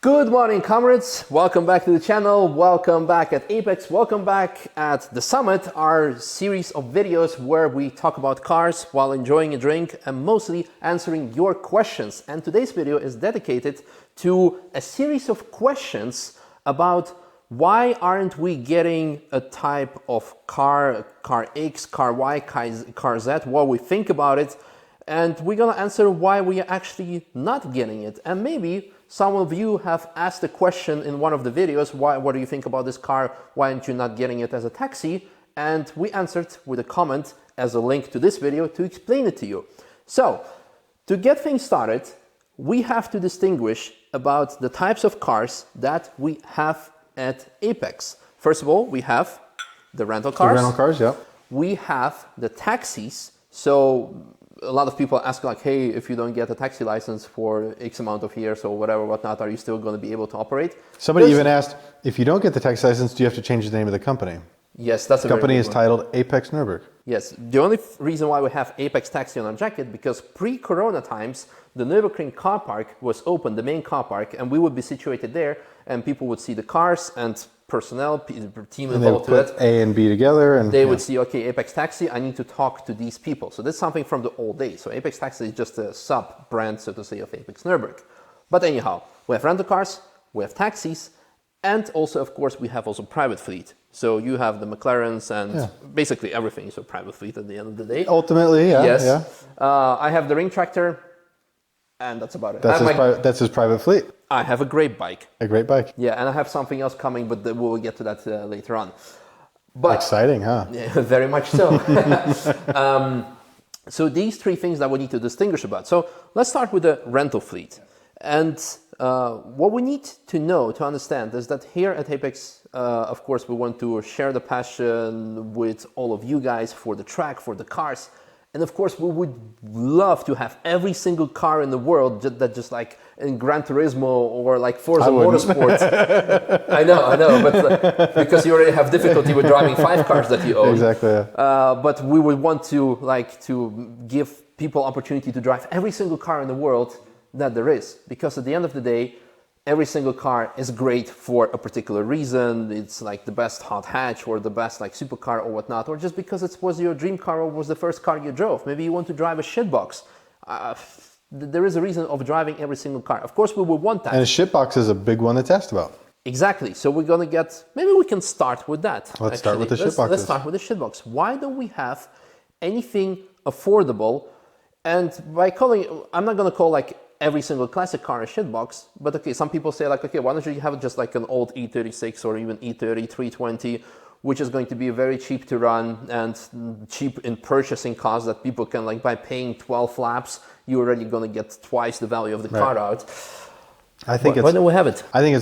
Good morning, comrades. Welcome back to the channel. Welcome back at Apex. Welcome back at the Summit, our series of videos where we talk about cars while enjoying a drink and mostly answering your questions. And today's video is dedicated to a series of questions about why aren't we getting a type of car X, car Y, car Z, what we think about it. And we're gonna answer why we are actually not getting it. And maybe some of you have asked a question in one of the videos, what do you think about this car? Why aren't you not getting it as a taxi? And we answered with a comment as a link to this video to explain it to you. So, to get things started, we have to distinguish about the types of cars that we have at Apex. First of all, we have the rental cars. The rental cars, yeah. We have the taxis. So, a lot of people ask like, hey, if you don't get a taxi license for X amount of years or whatever, whatnot, are you still going to be able to operate? Somebody even asked, if you don't get the taxi license, do you have to change the name of the company? Yes, that's a The company very is good one. titled Apex Nürburg. Yes, the only reason why we have Apex Taxi on our jacket, because pre-corona times, the Nürburgring car park was open, the main car park, and we would be situated there, and people would see the cars and personnel, team And they would involved to it. put A and B together. And They would see, okay, Apex Taxi, I need to talk to these people. So that's something from the old days. So Apex Taxi is just a sub-brand, so to say, of Apex Nürburg. But anyhow, we have rental cars, we have taxis, and also, of course, we have also private fleet. So you have the McLarens and basically everything is a private fleet at the end of the day. Ultimately, yeah. Yes. Yeah. I have the ring tractor, and that's about it. That's his private fleet. I have a great bike. A great bike. Yeah, and I have something else coming, but we'll get to that later on. But exciting, huh? Yeah, very much so. So these three things that we need to distinguish about. So let's start with the rental fleet. And what we need to know, to understand, is that here at Apex, of course, we want to share the passion with all of you guys for the track, for the cars. And of course, we would love to have every single car in the world that just like in Gran Turismo or like Forza Motorsport. I know, but because you already have difficulty with driving 5 cars that you own. Exactly. Yeah. But we would want to give people opportunity to drive every single car in the world that there is, because at the end of the day, every single car is great for a particular reason. It's like the best hot hatch or the best like supercar or whatnot, or just because it was your dream car or was the first car you drove. Maybe you want to drive a shitbox. There is a reason of driving every single car. Of course, we would want that. And a shitbox is a big one that's asked about. Exactly. So we're going to get, maybe we can start with that. Let's start with the shitbox. Let's start with the shitbox. Why don't we have anything affordable? And by calling, I'm not going to call like every single classic car a shitbox, but okay, some people say like, okay, why don't you have just like an old E36 or even E30 320, which is going to be very cheap to run and cheap in purchasing costs that people can like by paying 12 laps, you're already going to get twice the value of the car out. I think why don't we have it? I think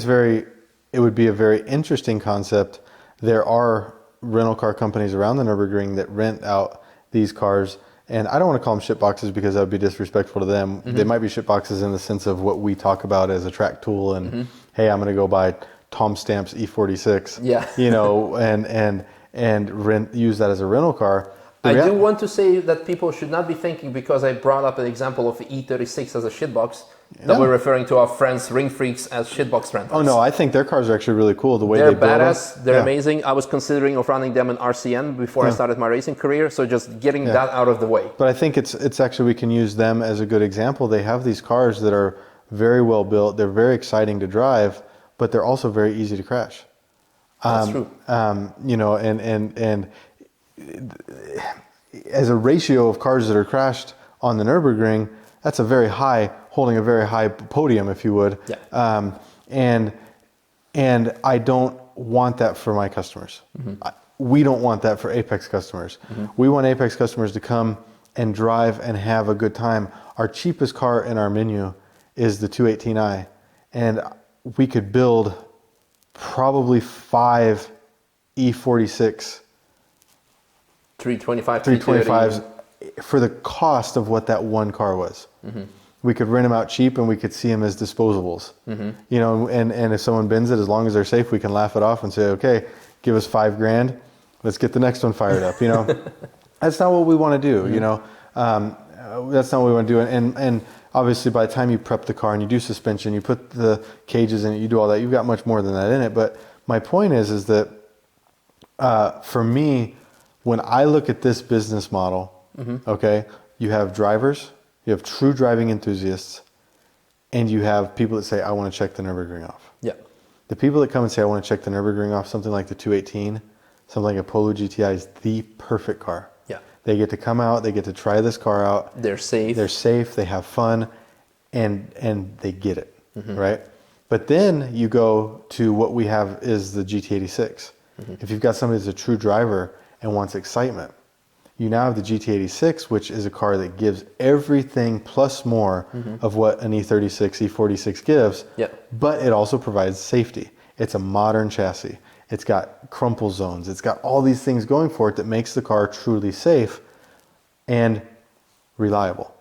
it would be a very interesting concept. There are rental car companies around the Nürburgring that rent out these cars. And I don't want to call them shitboxes because that would be disrespectful to them. Mm-hmm. They might be shitboxes in the sense of what we talk about as a track tool. And hey, I'm going to go buy Tom Stamp's E46. Yeah. You know, and use that as a rental car. I do want to say that people should not be thinking, because I brought up an example of the E36 as a shitbox, that we're referring to our friends Ring Freaks as shitbox rentals. Oh no, I think their cars are actually really cool. The way they're they build badass. them. They're amazing. I was considering of running them in RCN before I started my racing career. So just getting that out of the way. But I think it's actually, we can use them as a good example. They have these cars that are very well built. They're very exciting to drive, but they're also very easy to crash. That's true. You know, and as a ratio of cars that are crashed on the Nürburgring, that's holding a very high podium, if you would. Yeah. And I don't want that for my customers. Mm-hmm. We don't want that for Apex customers. Mm-hmm. We want Apex customers to come and drive and have a good time. Our cheapest car in our menu is the 218i, and we could build probably 5 E46 325s for the cost of what that one car was. Mm-hmm. We could rent them out cheap and we could see them as disposables. Mm-hmm. You know, and if someone bins it, as long as they're safe, we can laugh it off and say, okay, give us $5,000. Let's get the next one fired up. You know, that's not what we want to do. Mm-hmm. You know, that's not what we want to do. And obviously by the time you prep the car and you do suspension, you put the cages in it, you do all that, you've got much more than that in it. But my point is that for me, when I look at this business model, okay, you have drivers, you have true driving enthusiasts, and you have people that say, I want to check the Nürburgring off. Yeah. The people that come and say, I want to check the Nürburgring off, something like the 218, something like a Polo GTI is the perfect car. Yeah. They get to come out, they get to try this car out. They're safe. They're safe, they have fun, and they get it, right? But then you go to what we have is the GT86. If you've got somebody that's a true driver and wants excitement, you now have the GT86, which is a car that gives everything plus more of what an E36, E46 gives, but it also provides safety. It's a modern chassis. It's got crumple zones. It's got all these things going for it that makes the car truly safe and reliable.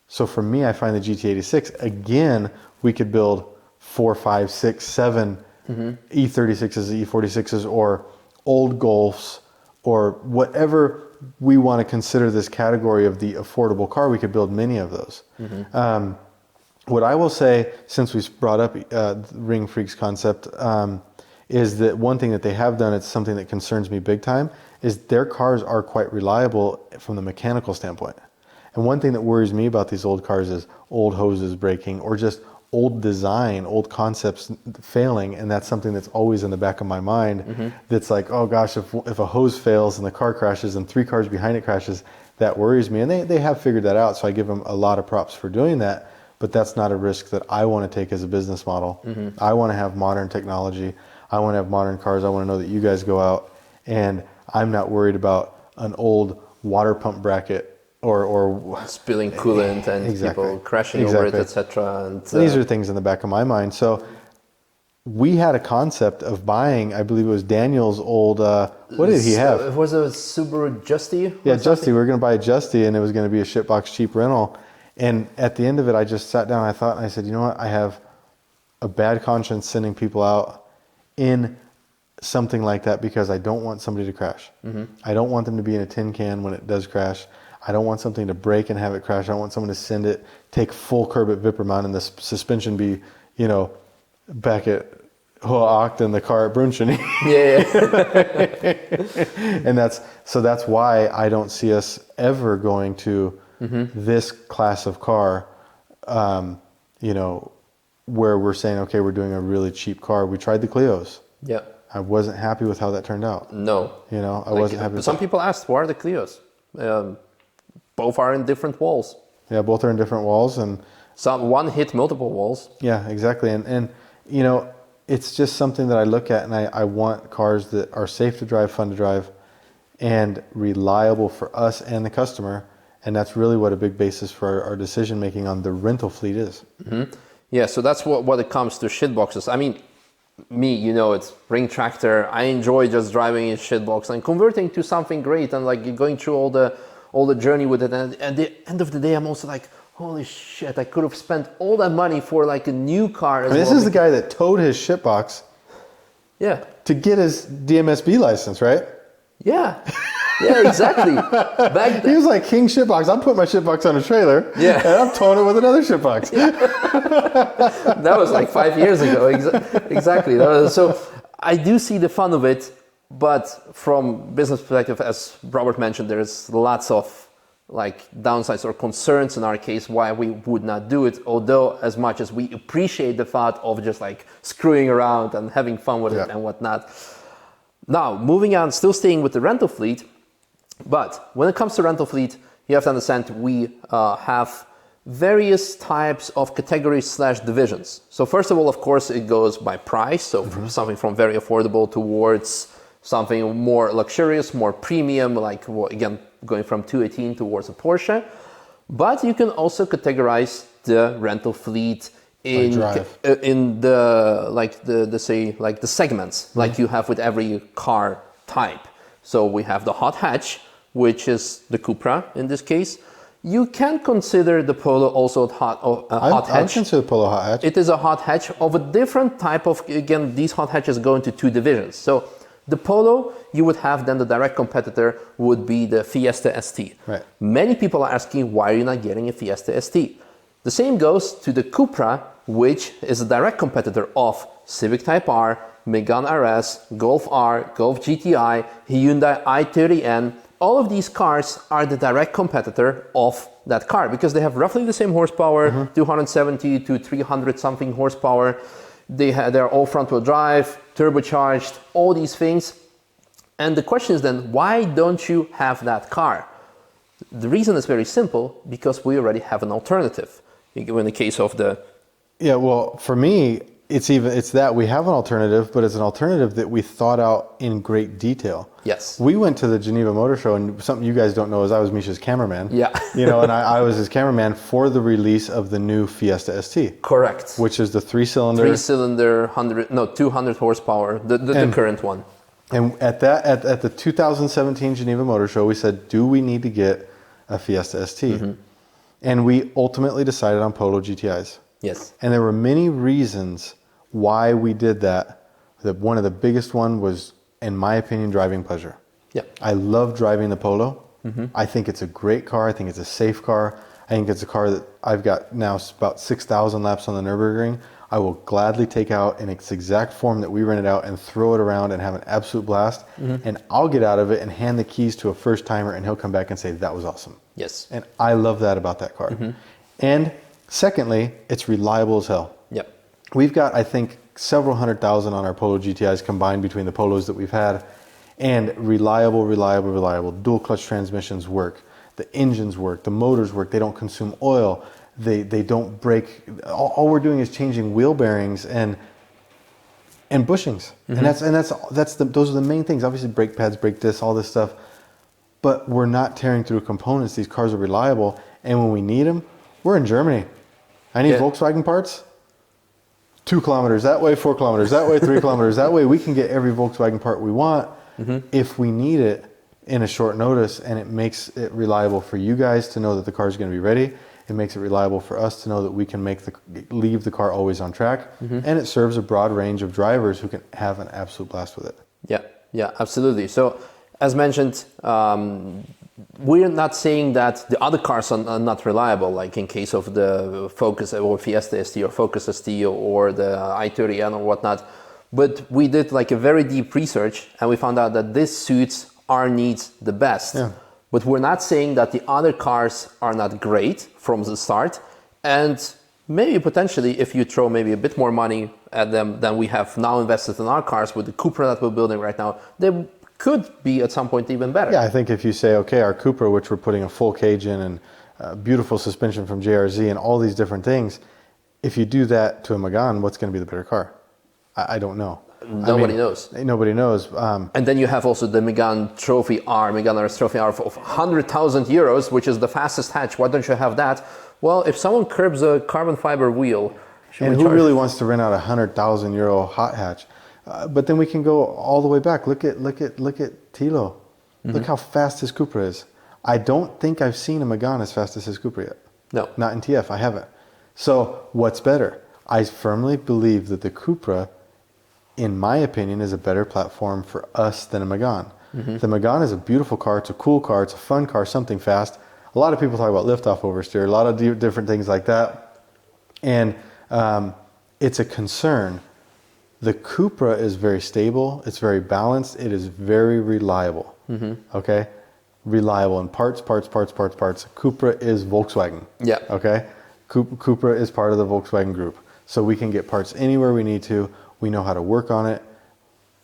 So for me, I find the GT86, again, we could build 4, 5, 6, 7 E36s, E46s, or old Golfs, or whatever we want to consider this category of the affordable car. We could build many of those. What I will say, since we brought up Ring Freaks concept, is that one thing that they have done, it's something that concerns me big time, is their cars are quite reliable from the mechanical standpoint. And one thing that worries me about these old cars is old hoses breaking, or just old design, old concepts failing, and that's something that's always in the back of my mind. That's like, oh gosh, if a hose fails and the car crashes and 3 cars behind it crashes, that worries me. And they have figured that out, so I give them a lot of props for doing that, but that's not a risk that I want to take as a business model. I want to have modern technology. I want to have modern cars. I want to know that you guys go out, and I'm not worried about an old water pump bracket or spilling coolant and people crashing over it, etc. And these are things in the back of my mind. So we had a concept of buying, I believe it was Daniel's old, what did he have? It was a Subaru Justy? Yeah, Justy. We were going to buy a Justy, and it was going to be a Shitbox cheap rental. And at the end of it, I just sat down and I thought, and I said, you know what? I have a bad conscience sending people out in something like that because I don't want somebody to crash. I don't want them to be in a tin can when it does crash. I don't want something to break and have it crash. I don't want someone to send it, take full curb at Wipperman, and the suspension be, back at Hoogten, the car at Brunchen. And that's why I don't see us ever going to this class of car, where we're saying, okay, we're doing a really cheap car. We tried the Clios. Yeah. I wasn't happy with how that turned out. No. I wasn't happy with some people asked, why are the Clios? Both are in different walls. Yeah, both are in different walls, and one hit multiple walls. Yeah, exactly. And it's just something that I look at, and I want cars that are safe to drive, fun to drive, and reliable for us and the customer. And that's really what a big basis for our decision making on the rental fleet is. Yeah, so that's what it comes to shitboxes. I mean, me, it's Ring Tractor. I enjoy just driving in shitbox and converting to something great and like going through all the journey with it. And at the end of the day, I'm also like, holy shit, I could have spent all that money for like a new car. This is the guy that towed his shitbox. Yeah. To get his DMSB license, right? Yeah. Yeah, exactly. Back he was like, King Shitbox. I'm putting my shitbox on a trailer. Yeah. And I'm towing it with another shitbox. Yeah. That was like 5 years ago. Exactly. So I do see the fun of it, but from business perspective, as Robert mentioned, there's lots of like downsides or concerns in our case why we would not do it. Although as much as we appreciate the thought of just like screwing around and having fun with it and whatnot. Now, moving on, still staying with the rental fleet. But when it comes to rental fleet, you have to understand we have various types of categories / divisions. So first of all, of course, it goes by price. So from something from very affordable towards something more luxurious, more premium, like again, going from 218 towards a Porsche. But you can also categorize the rental fleet in the segments, like you have with every car type. So we have the hot hatch, which is the Cupra in this case. You can consider the Polo also a hot hatch. I consider the Polo hot hatch. It is a hot hatch of a different type of, again, these hot hatches go into 2 divisions. So the Polo, you would have then the direct competitor would be the Fiesta ST. Right. Many people are asking, why are you not getting a Fiesta ST? The same goes to the Cupra, which is a direct competitor of Civic Type R, Megane R.S, Golf R, Golf GTI, Hyundai i30N. All of these cars are the direct competitor of that car because they have roughly the same horsepower, 270 to 300 something horsepower. They're all front-wheel drive, turbocharged, all these things. And the question is then, why don't you have that car? The reason is very simple, because we already have an alternative. In the case of the... Yeah, well, for me, it's that we have an alternative, but it's an alternative that we thought out in great detail. Yes. We went to the Geneva Motor Show, and something you guys don't know is I was Misha's cameraman. Yeah. And I was his cameraman for the release of the new Fiesta ST. Correct. Which is the three-cylinder, 200 horsepower, the current one. And at the 2017 Geneva Motor Show, we said, do we need to get a Fiesta ST? And we ultimately decided on Polo GTIs. Yes. And there were many reasons why we did that. One of the biggest one was, in my opinion, driving pleasure. Yeah. I love driving the Polo. I think it's a great car. I think it's a safe car. I think it's a car that I've got now about 6,000 laps on the Nürburgring. I will gladly take out in its exact form that we rented out and throw it around and have an absolute blast. And I'll get out of it and hand the keys to a first timer, and he'll come back and say, that was awesome. Yes. And I love that about that car. And secondly, it's reliable as hell. Yep. We've got, I think, several 100,000 on our Polo GTIs combined between the Polos that we've had. And reliable. Dual clutch transmissions work. The engines work. The motors work. They don't consume oil. They don't break. All we're doing is changing wheel bearings and bushings. And those are the main things. Obviously, brake pads, brake discs, all this stuff. But we're not tearing through components. These cars are reliable. And when we need them, we're in Germany. I need Volkswagen parts. 2 kilometers that way, 4 kilometers that way, 3 kilometers that way. We can get every Volkswagen part we want if we need it in a short notice, and it makes it reliable for you guys to know that the car is going to be ready. It makes it reliable for us to know that we can leave the car always on track, and it serves a broad range of drivers who can have an absolute blast with it. Yeah, absolutely. So, as mentioned, we're not saying that the other cars are not reliable, like in case of the Focus or Fiesta ST or Focus ST or the i30N or whatnot. But we did like a very deep research, and we found out that this suits our needs the best. Yeah. But we're not saying that the other cars are not great from the start. And maybe potentially, if you throw maybe a bit more money at them than we have now invested in our cars with the Cupra that we're building right now, they could be at some point even better. Yeah, I think if you say, okay, our Cupra, which we're putting a full cage in and beautiful suspension from JRZ and all these different things, if you do that to a Megane, what's going to be the better car? I don't know. Nobody knows. Nobody knows. And then you have also the Megane Trophy R, Megane R.S Trophy R of 100,000 euros, which is the fastest hatch. Why don't you have that? Well, if someone curbs a carbon fiber wheel, and who really wants to rent out a 100,000 euro hot hatch? But then we can go all the way back. Look at Tilo. Look how fast his Cupra is. I don't think I've seen a Megane as fast as his Cupra yet. No. Not in TF, I haven't. So what's better? I firmly believe that the Cupra, in my opinion, is a better platform for us than a Megane. The Megane is a beautiful car. It's a cool car. It's a fun car, something fast. A lot of people talk about liftoff oversteer, a lot of different things like that. And it's a concern. The Cupra is very stable. It's very balanced. It is very reliable. Okay? Reliable in parts. Cupra is Volkswagen. Yeah. Okay? Cupra is part of the Volkswagen group. So we can get parts anywhere we need to. We know how to work on it.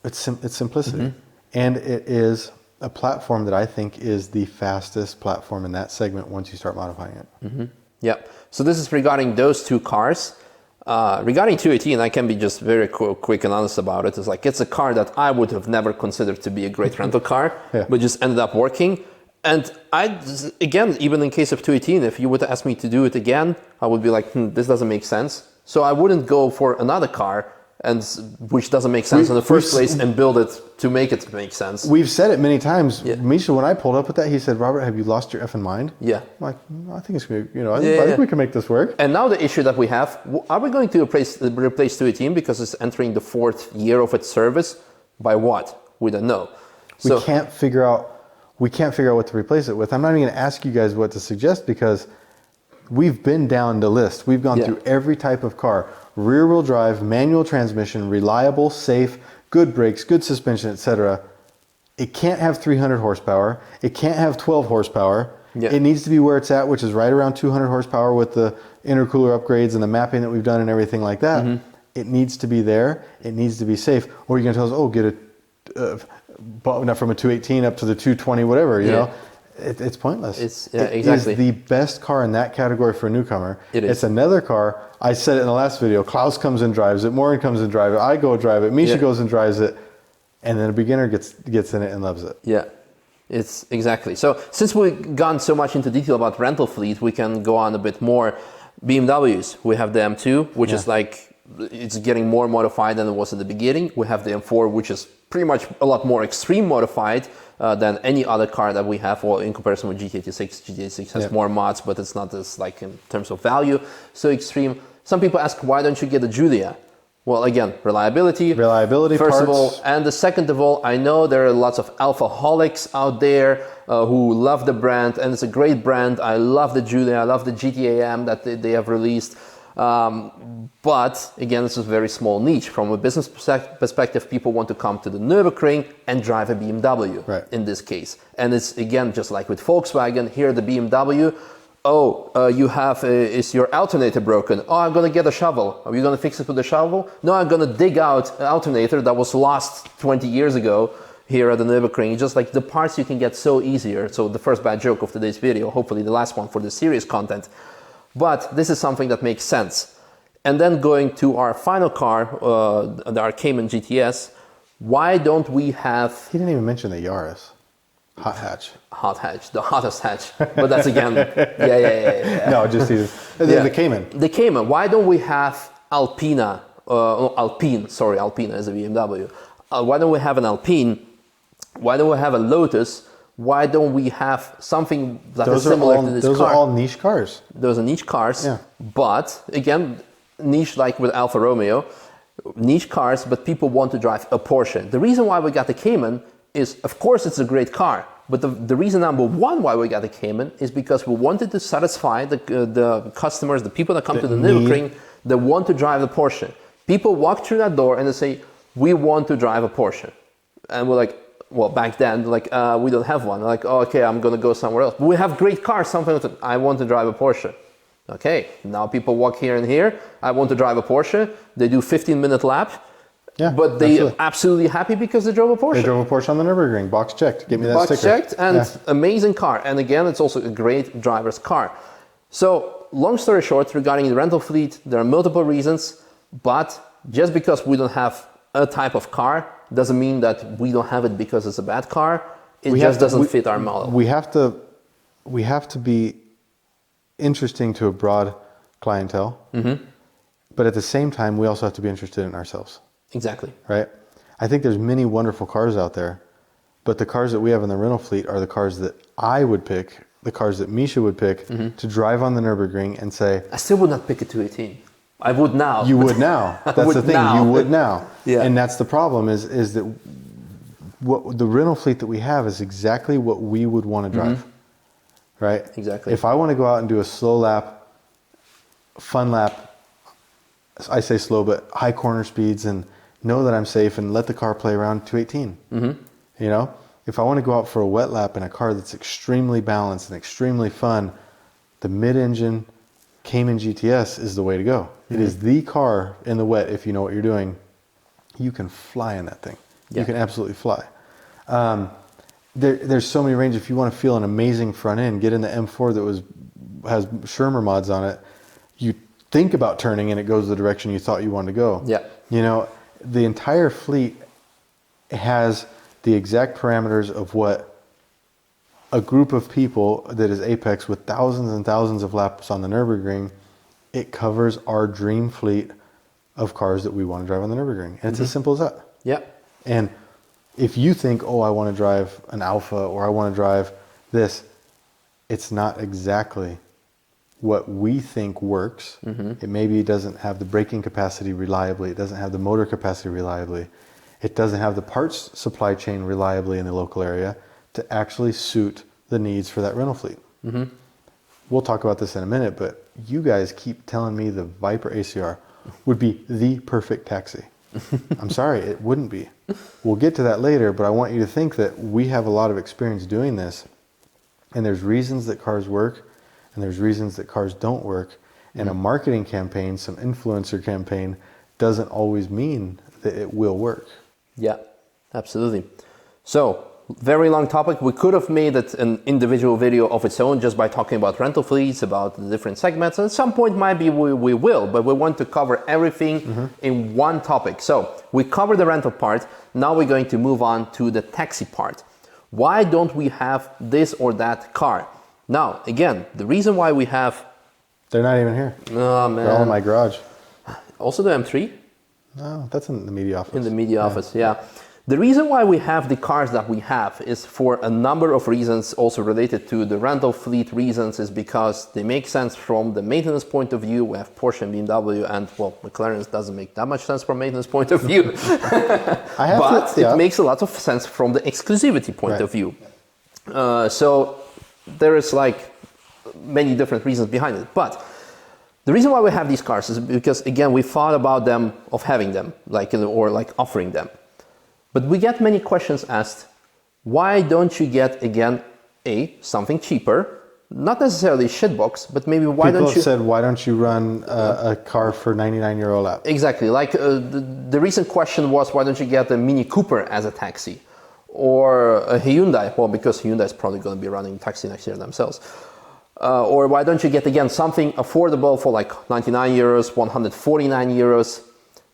It's simplicity. And it is a platform that I think is the fastest platform in that segment once you start modifying it. Yeah. So this is regarding those two cars. Regarding 218, I can be just very quick and honest about it. It's a car that I would have never considered to be a great rental car, but just ended up working. And again, even in case of 218, if you would ask me to do it again, I would be like, this doesn't make sense. So I wouldn't go for another car, which doesn't make sense in the first place, and build it to make it make sense. We've said it many times. Yeah. Misha, when I pulled up with that, he said, "Robert, have you lost your effing mind?" Yeah. I'm like, I think it's going to, I think we can make this work. And now the issue that we have, are we going to replace 218 because it's entering the 4th year of its service? By what? We don't know. We can't figure out what to replace it with. I'm not even going to ask you guys what to suggest, because we've been down the list. We've gone through every type of car. Rear-wheel drive, manual transmission, reliable, safe, good brakes, good suspension, etc. It can't have 300 horsepower. It can't have 12 horsepower. Yeah. It needs to be where it's at, which is right around 200 horsepower with the intercooler upgrades and the mapping that we've done and everything like that. Mm-hmm. It needs to be there. It needs to be safe. Or you're going to tell us, oh, get not from a 218 up to the 220, whatever, you know. It's pointless. Exactly. It's the best car in that category for a newcomer. It's another car. I said it in the last video. Klaus comes and drives it. Maureen comes and drives it. I go drive it. Misha goes and drives it. And then a beginner gets in it and loves it. Yeah, it's exactly. So since we've gone so much into detail about rental fleet, we can go on a bit more. BMWs, we have the M2, which is like, it's getting more modified than it was in the beginning. We have the M4, which is pretty much a lot more extreme modified than any other car that we have, or in comparison with GT86. GT86 has more mods, but it's not as, like, in terms of value, so extreme. Some people ask, why don't you get a Giulia? Well, again, reliability, first parts. Of all, and the second of all, I know there are lots of alpha-holics out there who love the brand, and it's a great brand. I love the Giulia, I love the GT-AM that they have released. But again, this is a very small niche. From a business perspective, people want to come to the Nürburgring and drive a BMW in this case. And it's, again, just like with Volkswagen, here the BMW. Is your alternator broken? Oh, I'm going to get a shovel. Are you going to fix it with a shovel? No, I'm going to dig out an alternator that was lost 20 years ago here at the Nürburgring. Just like the parts you can get so easier. So the first bad joke of today's video, hopefully the last one for the serious content. But this is something that makes sense. And then going to our final car, our Cayman GTS, why don't we have... He didn't even mention the Yaris. Hot hatch, the hottest hatch. But that's again, No, just the Cayman. The Cayman. Why don't we have Alpina? Alpine is a BMW. Why don't we have an Alpine? Why don't we have a Lotus? Why don't we have something that is similar to this car? Those are all niche cars. Those are niche cars. Yeah. But again, niche like with Alfa-Romeo, niche cars, but people want to drive a Porsche. The reason why we got the Cayman is, of course, it's a great car. But the reason number one why we got the Cayman is because we wanted to satisfy the customers, the people that come to the Nürburgring, that want to drive the Porsche. People walk through that door and they say, we want to drive a Porsche. And we're like, well, back then, like, we don't have one. We're like, oh, okay, I'm going to go somewhere else. But we have great cars, something like that. I want to drive a Porsche. Okay, now people walk here and here. I want to drive a Porsche. They do 15-minute lap. Yeah, but they are absolutely happy because they drove a Porsche. They drove a Porsche on the Nürburgring. Box checked. Give me that sticker. Box checked, and amazing car. And again, it's also a great driver's car. So, long story short, regarding the rental fleet, there are multiple reasons. But just because we don't have a type of car doesn't mean that we don't have it because it's a bad car. It just doesn't fit our model. We have to be interesting to a broad clientele. Mm-hmm. But at the same time, we also have to be interested in ourselves. Exactly. Right? I think there's many wonderful cars out there, but the cars that we have in the rental fleet are the cars that I would pick, the cars that Misha would pick to drive on the Nürburgring and say... I still would not pick a 218. I would now. You would now. That's the thing. Now. You would now. Yeah. And that's the problem is that what the rental fleet that we have is exactly what we would want to drive. Mm-hmm. Right? Exactly. If I want to go out and do a slow lap, fun lap, I say slow, but high corner speeds and know that I'm safe and let the car play around 218. Mm-hmm. You know, if I want to go out for a wet lap in a car that's extremely balanced and extremely fun, the mid-engine Cayman GTS is the way to go. Mm-hmm. It is the car in the wet. If you know what you're doing, you can fly in that thing. Yeah. You can absolutely fly. There's so many range. If you want to feel an amazing front end, get in the M4 that has Shermer mods on it. You think about turning and it goes the direction you thought you wanted to go. Yeah. You know, the entire fleet has the exact parameters of what a group of people that is Apex with thousands and thousands of laps on the Nürburgring, it covers our dream fleet of cars that we want to drive on the Nürburgring. And it's as simple as that. Yeah. And if you think, oh, I want to drive an Alfa or I want to drive this, it's not exactly what we think works. Mm-hmm. It maybe doesn't have the braking capacity reliably. It doesn't have the motor capacity reliably. It doesn't have the parts supply chain reliably in the local area to actually suit the needs for that rental fleet. Mm-hmm. we'll talk about this in a minute, but you guys keep telling me the Viper ACR would be the perfect taxi. I'm sorry, it wouldn't be. We'll get to that later, but I want you to think that we have a lot of experience doing this, and there's reasons that cars work, and there's reasons that cars don't work, and a marketing campaign, some influencer campaign, doesn't always mean that it will work. Yeah, absolutely. So, very long topic. We could have made it an individual video of its own just by talking about rental fleets, about the different segments. And at some point, maybe we will, but we want to cover everything in one topic. So we covered the rental part. Now we're going to move on to the taxi part. Why don't we have this or that car? Now, again, the reason why we have... They're not even here. Oh, man. They're all in my garage. Also the M3? No, that's in the media office. In the media office, yeah. The reason why we have the cars that we have is for a number of reasons, also related to the rental fleet reasons, is because they make sense from the maintenance point of view. We have Porsche and BMW, and well, McLarens doesn't make that much sense from maintenance point of view. But it makes a lot of sense from the exclusivity point of view. So there is like many different reasons behind it. But the reason why we have these cars is because, again, we thought about them, of having them, or offering them. But we get many questions asked, why don't you get, again, something cheaper? Not necessarily Shitbox, but maybe why People don't you... have said, why don't you run a car for 99 euro a lap? Exactly. Like the recent question was, why don't you get a Mini Cooper as a taxi? Or a Hyundai, well, because Hyundai is probably going to be running taxi next year themselves. Or why don't you get, again, something affordable for like 99 euros, 149 euros?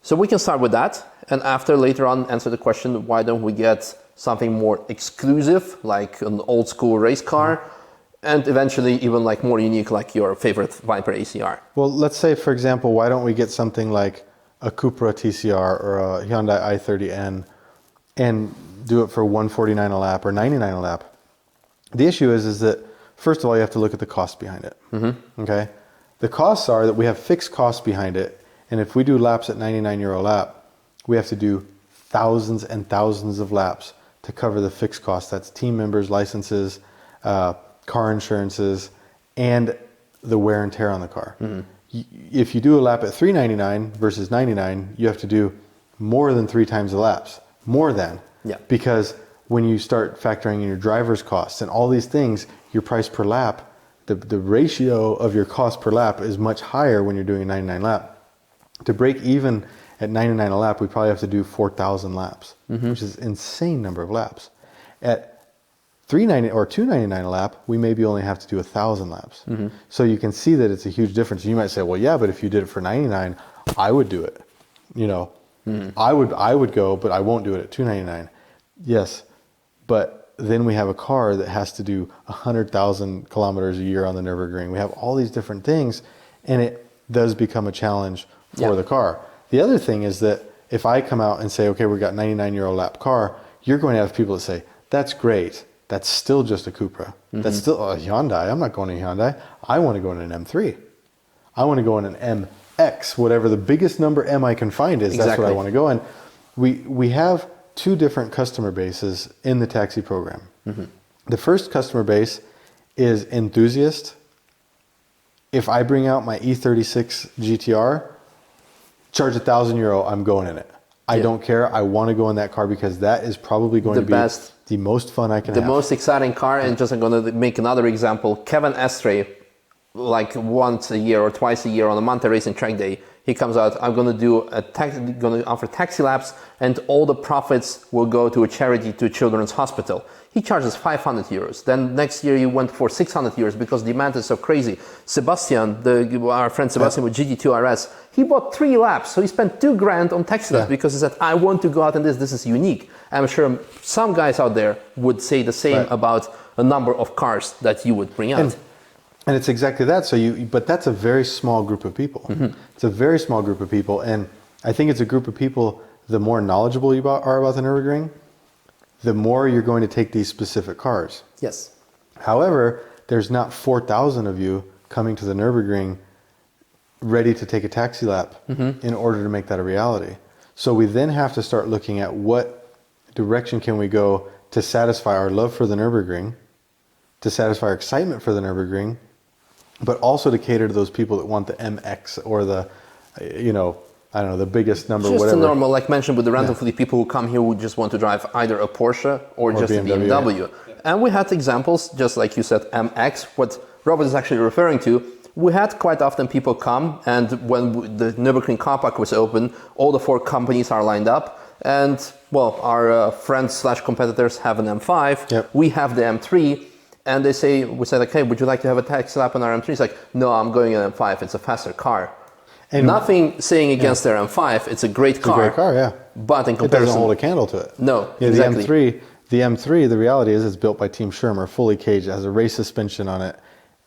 So we can start with that. And after, later on, answer the question, why don't we get something more exclusive, like an old school race car, and eventually even like more unique, like your favorite Viper ACR? Well, let's say, for example, why don't we get something like a Cupra TCR or a Hyundai i30N and do it for 149 a lap or 99 a lap? The issue is that, first of all, you have to look at the cost behind it. Okay? The costs are that we have fixed costs behind it, and if we do laps at 99 euro a lap, we have to do thousands and thousands of laps to cover the fixed costs. That's team members, licenses, car insurances, and the wear and tear on the car. If you do a lap at 399 versus 99, you have to do more than 3 times the laps. More than. Yeah. Because when you start factoring in your driver's costs and all these things, your price per lap, the ratio of your cost per lap is much higher when you're doing a 99 lap. To break even at 99 a lap, we probably have to do 4,000 laps, which is an insane number of laps. At 390 or 299 a lap, we maybe only have to do 1,000 laps. So you can see that it's a huge difference. You might say, well, yeah, but if you did it for 99, I would do it. You know, I would go, but I won't do it at 299. Yes, but then we have a car that has to do 100,000 kilometers a year on the Nürburgring. We have all these different things, and it does become a challenge for the car. The other thing is that if I come out and say, okay, we've got 99 euro lap car, you're going to have people that say, that's great. That's still just a Cupra. That's still a Hyundai. I'm not going to Hyundai. I want to go in an M3. I want to go in an MX, whatever the biggest number M I can find is. That's what I want to go in. We have 2 different customer bases in the taxi program. The first customer base is enthusiast. If I bring out my E36 GTR, charge 1,000 euro, I'm going in it. I don't care. I want to go in that car because that is probably going to be the most fun I can have. The most exciting car. And just I'm going to make another example. Kevin Estre, like once a year or twice a year on a Manthey-Racing track day, he comes out, I'm going to do going to offer taxi laps, and all the profits will go to a charity, to a children's hospital. He charges 500 euros. Then next year he went for 600 euros because demand is so crazy. Sebastian, our friend Sebastian with GT2 RS, he bought 3 laps. So he spent 2 grand on taxi laps because he said, I want to go out in this. This is unique. I'm sure some guys out there would say the same about a number of cars that you would bring out. And it's exactly that. But that's a very small group of people. It's a very small group of people. And I think it's a group of people, the more knowledgeable you are about the Nürburgring, the more you're going to take these specific cars. Yes. However, there's not 4,000 of you coming to the Nürburgring ready to take a taxi lap in order to make that a reality. So we then have to start looking at what direction can we go to satisfy our love for the Nürburgring, to satisfy our excitement for the Nürburgring, but also to cater to those people that want the MX or the, you know, I don't know, the biggest number, just whatever. Just normal, like mentioned with the rental fleet, people who come here who just want to drive either a Porsche or just a BMW. Yeah. And we had examples, just like you said, MX, what Robert is actually referring to. We had quite often people come, and when the Nürburgring car park was open, all the 4 companies are lined up. And, well, our friends/competitors have an M5, yep. We have the M3, and we said, okay, would you like to have a taxi lap on our M3? It's like, no, I'm going on M5, it's a faster car. And nothing saying against their M5, it's a great car. It's a great car, yeah. But in comparison... It doesn't hold a candle to it. No, yeah, exactly. The M3, the reality is it's built by Team Schirmer, fully caged, it has a race suspension on it,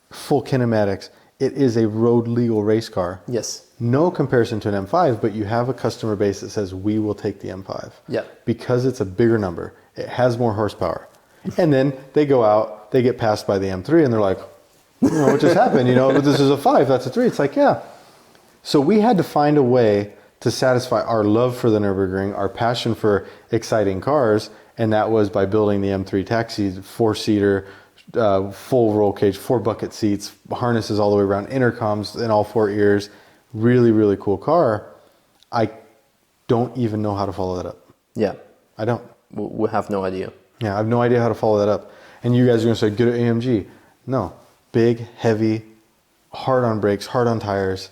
full kinematics. It is a road legal race car. Yes. No comparison to an M5, but you have a customer base that says, we will take the M5. Yeah. Because it's a bigger number. It has more horsepower. And then they go out, they get passed by the M3, and they're like, you know, what just happened? You know, this is a 5, that's a 3. It's like, yeah. So we had to find a way to satisfy our love for the Nürburgring, our passion for exciting cars, and that was by building the M3 taxi, 4-seater, full roll cage, 4 bucket seats, harnesses all the way around, intercoms in all 4 ears. Really, really cool car. I don't even know how to follow that up. Yeah. I don't. We have no idea. Yeah, I have no idea how to follow that up. And you guys are going to say, good at AMG. No. Big, heavy, hard on brakes, hard on tires,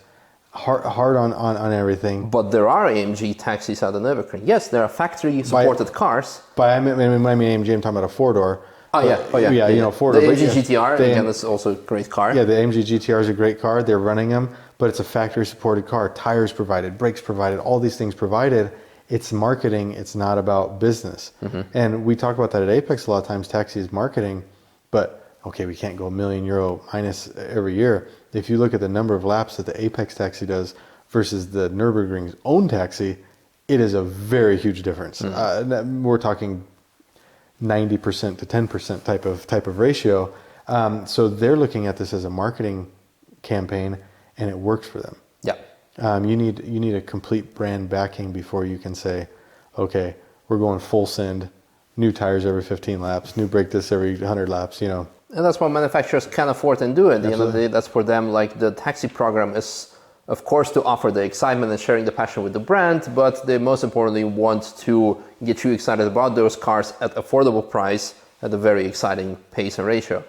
hard on everything. But there are AMG taxis at the Nürburgring. Yes, there are factory-supported cars. When I mean AMG, I'm talking about a 4-door. Oh yeah, yeah, you know, 4-door. The AMG GTR, again, is also a great car. Yeah, the AMG GTR is a great car. They're running them, but it's a factory-supported car. Tires provided, brakes provided, all these things provided. It's marketing. It's not about business. Mm-hmm. And we talk about that at Apex a lot of times. Taxi is marketing, but okay, we can't go €1 million minus every year. If you look at the number of laps that the Apex taxi does versus the Nürburgring's own taxi, it is a very huge difference. Mm-hmm. We're talking 90% to 10% type of ratio. So they're looking at this as a marketing campaign, and it works for them. Yeah. You need a complete brand backing before you can say, okay, we're going full send, new tires every 15 laps, new brake discs every 100 laps, you know. And that's what manufacturers can afford and do. At the end of the day, that's for them. Like the taxi program is, of course, to offer the excitement and sharing the passion with the brand, but they most importantly want to get you excited about those cars at affordable price at a very exciting pace and ratio.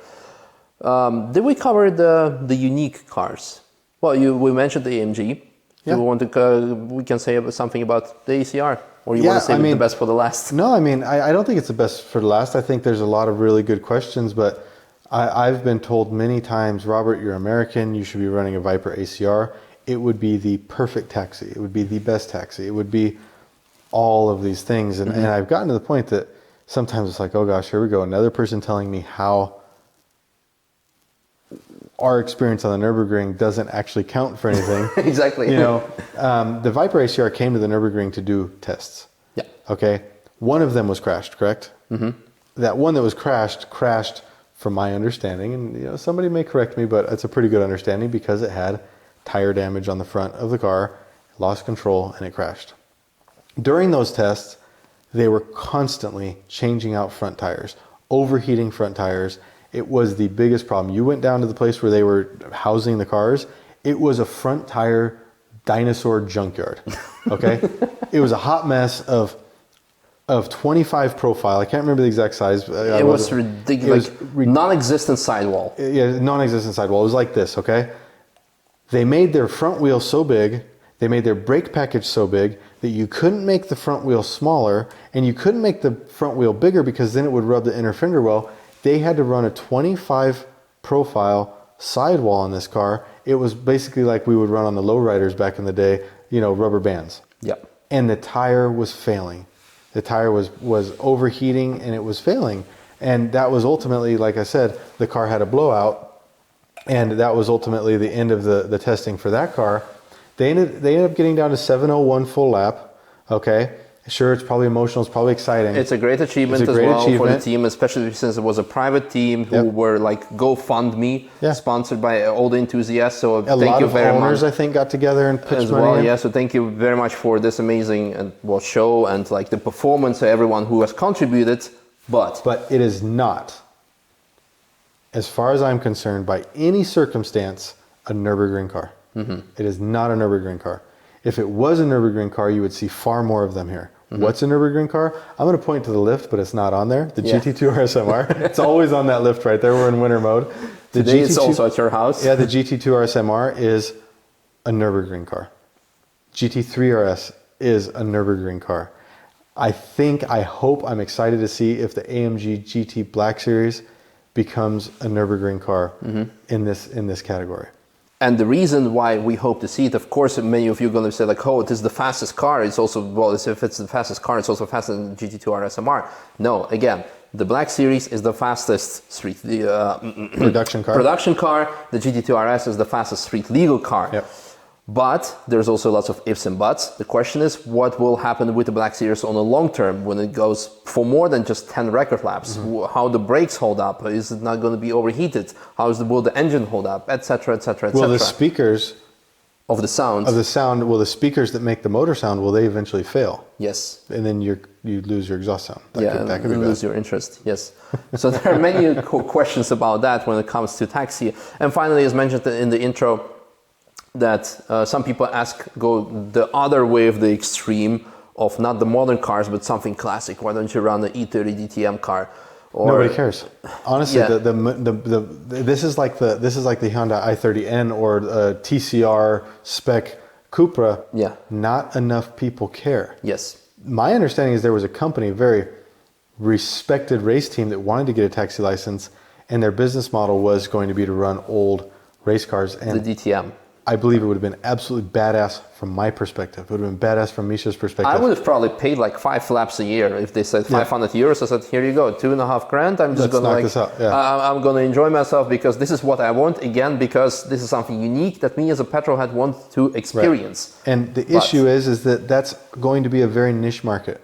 Did we cover the unique cars? Well, we mentioned the AMG. Yeah. Do we want to? We can say something about the ACR, or you want to save the best for the last? No, I mean I don't think it's the best for the last. I think there's a lot of really good questions, but I've been told many times, Robert, you're American. You should be running a Viper ACR. It would be the perfect taxi. It would be the best taxi. It would be all of these things. And, and I've gotten to the point that sometimes it's like, oh gosh, here we go. Another person telling me how our experience on the Nürburgring doesn't actually count for anything. Exactly. You know, the Viper ACR came to the Nürburgring to do tests. Yeah. Okay. One of them was crashed, correct? Mm-hmm. That one that was crashed from my understanding, and you know, somebody may correct me, but it's a pretty good understanding because it had tire damage on the front of the car, lost control, and it crashed. During those tests, they were constantly changing out front tires, overheating front tires. It was the biggest problem. You went down to the place where they were housing the cars. It was a front tire dinosaur junkyard. Okay? It was a hot mess of 25 profile. I can't remember the exact size. It was ridiculous. Non-existent sidewall. Yeah, non-existent sidewall. It was like this, okay? They made their front wheel so big, they made their brake package so big that you couldn't make the front wheel smaller and you couldn't make the front wheel bigger because then it would rub the inner fender well. They had to run a 25 profile sidewall on this car. It was basically like we would run on the lowriders back in the day, you know, rubber bands. Yep. And the tire was failing. The tire was overheating and it was failing. And that was ultimately, like I said, the car had a blowout. And that was ultimately the end of the testing for that car. They ended up getting down to 7:01 full lap. Okay. Sure, it's probably emotional. It's probably exciting. It's a great achievement for the team, especially since it was a private team who were like GoFundMe, sponsored by all the enthusiasts. So thank you very much. A lot of owners, I think, got together and pitched money in. Yeah, so thank you very much for this amazing show and like the performance of everyone who has contributed. But it is not as far as I'm concerned, by any circumstance, a Nürburgring car. It is not a Nürburgring car. If it was a Nürburgring car, you would see far more of them here. What's a Nürburgring car? I'm going to point to the lift, but it's not on there. The GT2 RSMR. It's always on that lift right there. We're in winter mode. Today it's also at your house. Yeah, the GT2 RSMR is a Nürburgring car. GT3 RS is a Nürburgring car. I hope, I'm excited to see if the AMG GT Black Series becomes a Nürburgring car in this category. And the reason why we hope to see it, of course, many of you are going to say like, oh, it is the fastest car. It's also, well, if it's the fastest car, it's also faster than the GT2 RSMR. No, again, the Black Series is the fastest street production car. The GT2 RS is the fastest street legal car. Yep. But there's also lots of ifs and buts. The question is, what will happen with the Black Series on the long term when it goes for more than just 10 record laps? How the brakes hold up? Is it not going to be overheated? Will the engine hold up? Etc. Etc. Well, the speakers of the sound. Well, the speakers that make the motor sound, will they eventually fail? Yes. And then you lose your exhaust sound. That could be lose your interest. Yes. So there are many questions about that when it comes to taxi. And finally, as mentioned in the intro, that some people go the other way of the extreme of not the modern cars, but something classic. Why don't you run the E30 DTM car? Nobody cares. Honestly, this is like the Hyundai i30N or TCR spec Cupra. Yeah. Not enough people care. Yes. My understanding is there was a company, a very respected race team that wanted to get a taxi license, and their business model was going to be to run old race cars. And the DTM. I believe it would have been absolutely badass from my perspective. It would have been badass from Misha's perspective. I would have probably paid like 5 laps a year if they said 500 euros. I said, here you go, $2,500. I'm just going to I'm going to enjoy myself because this is what I want. Again, because this is something unique that me as a petrolhead want to experience. Right. And the issue is that that's going to be a very niche market.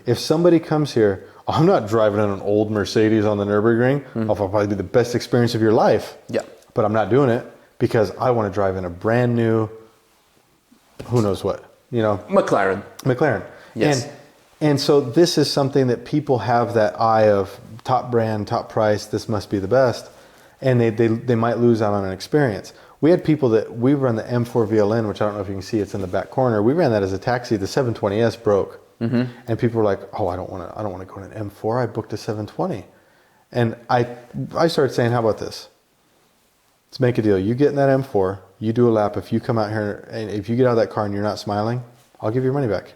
If somebody comes here, I'm not driving in an old Mercedes on the Nürburgring. It'll probably be the best experience of your life. Yeah. But I'm not doing it. Because I want to drive in a brand new, who knows what, McLaren. Yes. And so this is something that people have that eye of top brand, top price, this must be the best. And they might lose out on an experience. We had people we run the M4 VLN, which I don't know if you can see, it's in the back corner. We ran that as a taxi. The 720S broke. And people were like, oh, I don't want to go in an M4. I booked a 720. And I started saying, how about this? Let's make a deal. You get in that M4, you do a lap. If you come out here and if you get out of that car and you're not smiling, I'll give you your money back.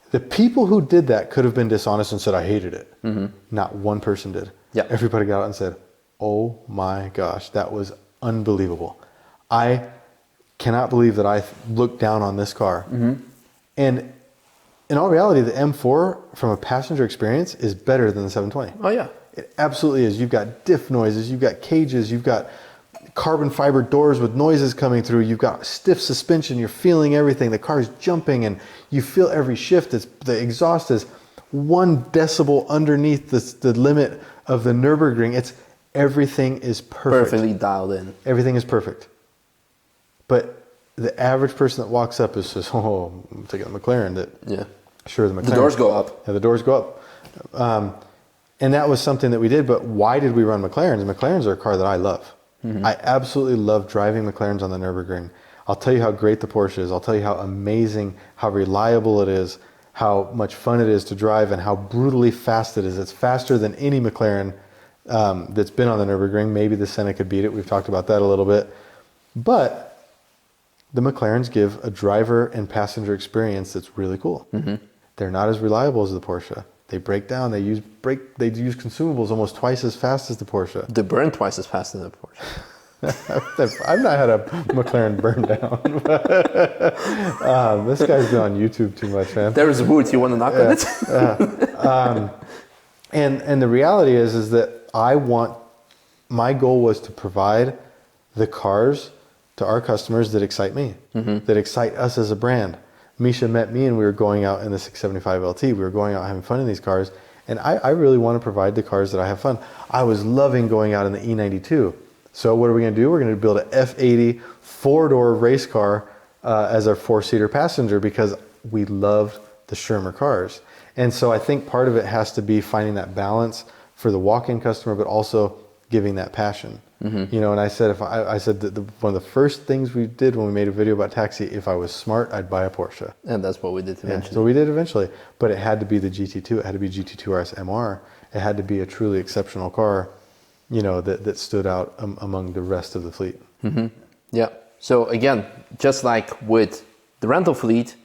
The people who did that could have been dishonest and said, I hated it. Not one person did. Yeah. Everybody got out and said, oh my gosh, that was unbelievable. I cannot believe that I looked down on this car. And in all reality, the M4 from a passenger experience is better than the 720. Oh yeah. It absolutely is. You've got diff noises, you've got cages, you've got carbon fiber doors with noises coming through, you've got stiff suspension, you're feeling everything, the car's jumping and you feel every shift. The exhaust is 1 decibel underneath the limit of the Nürburgring. Everything is perfect. Perfectly dialed in. Everything is perfect. But the average person that walks up says, oh, I'm taking a McLaren. Sure, the McLaren. The doors go up. Yeah, the doors go up. And that was something that we did, but why did we run McLarens? McLarens are a car that I love. I absolutely love driving McLarens on the Nürburgring. I'll tell you how great the Porsche is. I'll tell you how amazing, how reliable it is, how much fun it is to drive, and how brutally fast it is. It's faster than any McLaren that's been on the Nürburgring. Maybe the Senna could beat it. We've talked about that a little bit. But the McLarens give a driver and passenger experience that's really cool. They're not as reliable as the Porsche. They break down. They use consumables almost twice as fast as the Porsche. They burn twice as fast as the Porsche. I've not had a McLaren burn down. This guy's been on YouTube too much, man. There's wood. You want to knock on it? And the reality is that my goal was to provide the cars to our customers that excite me, that excite us as a brand. Misha met me and we were going out in the 675 LT. We were going out having fun in these cars. And I really want to provide the cars that I have fun. I was loving going out in the E92. So what are we going to do? We're going to build an F80 4-door race car as our 4-seater passenger because we loved the Schirmer cars. And so I think part of it has to be finding that balance for the walk-in customer, but also giving that passion. You know, and I said, I said that one of the first things we did when we made a video about taxi, if I was smart, I'd buy a Porsche. And that's what we did eventually. So we did eventually, but it had to be the GT2. It had to be GT2 RS MR. It had to be a truly exceptional car, you know, that stood out among the rest of the fleet. Yeah. So again, just like with the rental fleet,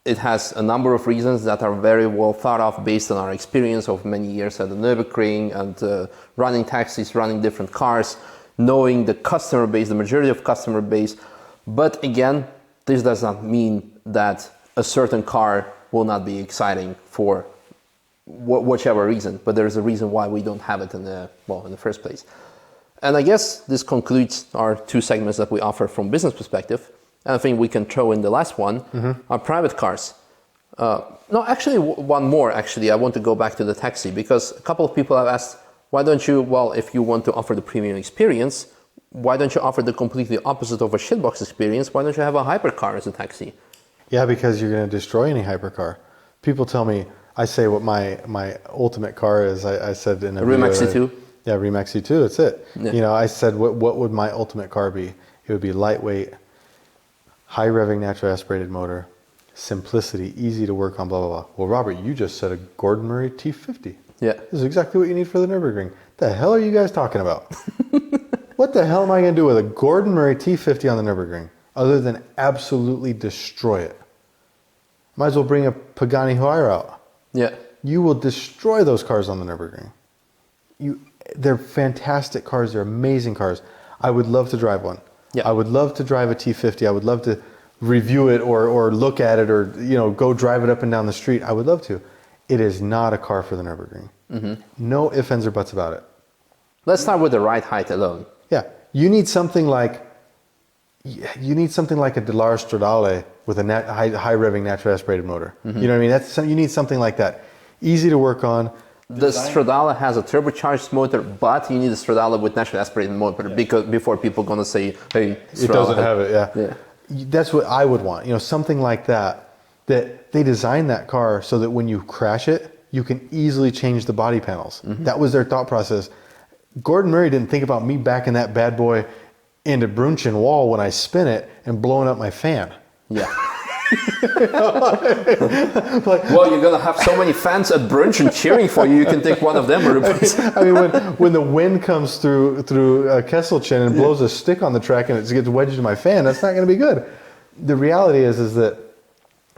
it has a number of reasons that are very well thought of based on our experience of many years at the Nürburgring and running taxis, running different cars, knowing the customer base, the majority of customer base. But again, this does not mean that a certain car will not be exciting for whichever reason, but there's a reason why we don't have it in the first place. And I guess this concludes our two segments that we offer from business perspective. And I think we can throw in the last one, our private cars. No, actually, one more, actually. I want to go back to the taxi because a couple of people have asked, why don't you, well, if you want to offer the premium experience, why don't you offer the completely opposite of a shitbox experience? Why don't you have a hypercar as a taxi? Yeah, because you're going to destroy any hypercar. People tell me, I say what my ultimate car is. I said in a Rimac C2? Yeah, Rimac C2, that's it. Yeah. You know, I said, what would my ultimate car be? It would be lightweight, high revving natural aspirated motor, simplicity, easy to work on, blah, blah, blah. Well, Robert, you just said a Gordon Murray T50. Yeah. This is exactly what you need for the Nürburgring. The hell are you guys talking about? What the hell am I going to do with a Gordon Murray T50 on the Nürburgring other than absolutely destroy it? Might as well bring a Pagani Huayra out. Yeah. You will destroy those cars on the Nürburgring. They're fantastic cars. They're amazing cars. I would love to drive one. Yeah. I would love to drive a T50. I would love to review it or look at it or, you know, go drive it up and down the street. I would love to. It is not a car for the Nürburgring. No ifs, ands, or buts about it. Let's start with the ride height alone. Yeah. You need something like a Dallara Stradale with a high revving natural aspirated motor. You know what I mean? You need something like that. Easy to work on. The Stradale has a turbocharged motor, but you need a Stradale with naturally aspirated motor because before people are going to say, hey, Stradale. It doesn't have it, yeah. That's what I would want. You know, something like that they designed that car so that when you crash it, you can easily change the body panels. That was their thought process. Gordon Murray didn't think about me backing that bad boy into Brunchen wall when I spin it and blowing up my fan. Yeah. Well, you're going to have so many fans at Brunchen cheering for you, you can take one of them or replace. I mean, when the wind comes through Kesselchen and blows a stick on the track and it gets wedged in my fan, that's not going to be good. The reality is that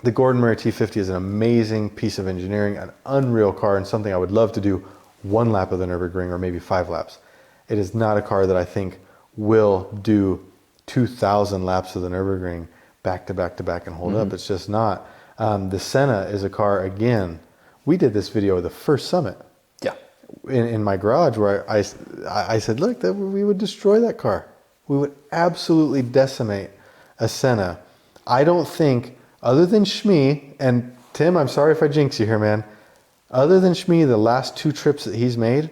the Gordon Murray T50 is an amazing piece of engineering, an unreal car, and something I would love to do one lap of the Nürburgring or maybe 5 laps. It is not a car that I think will do 2,000 laps of the Nürburgring back to back to back and hold up. It's just not. The Senna is a car, again, we did this video of the first Summit. Yeah. In my garage where I said, look, we would destroy that car. We would absolutely decimate a Senna. I don't think, other than Shmi, and Tim, I'm sorry if I jinx you here, man. Other than Shmi, the last 2 trips that he's made,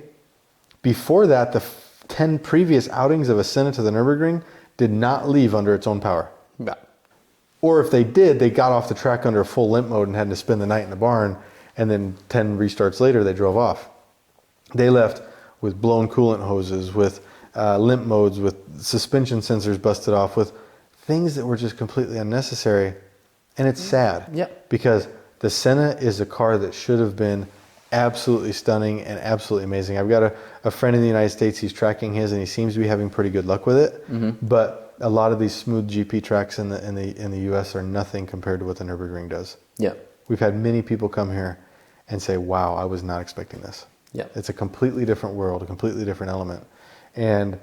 before that, the 10 previous outings of a Senna to the Nürburgring did not leave under its own power. Yeah. Or if they did, they got off the track under full limp mode and had to spend the night in the barn, and then 10 restarts later, they drove off. They left with blown coolant hoses, with limp modes, with suspension sensors busted off, with things that were just completely unnecessary. And it's sad. Yeah. Because the Senna is a car that should have been absolutely stunning and absolutely amazing. I've got a friend in the United States, he's tracking his, and he seems to be having pretty good luck with it. But a lot of these smooth GP tracks in the US are nothing compared to what the Nürburgring does. Yeah. We've had many people come here and say, wow, I was not expecting this. Yeah. It's a completely different world, a completely different element. And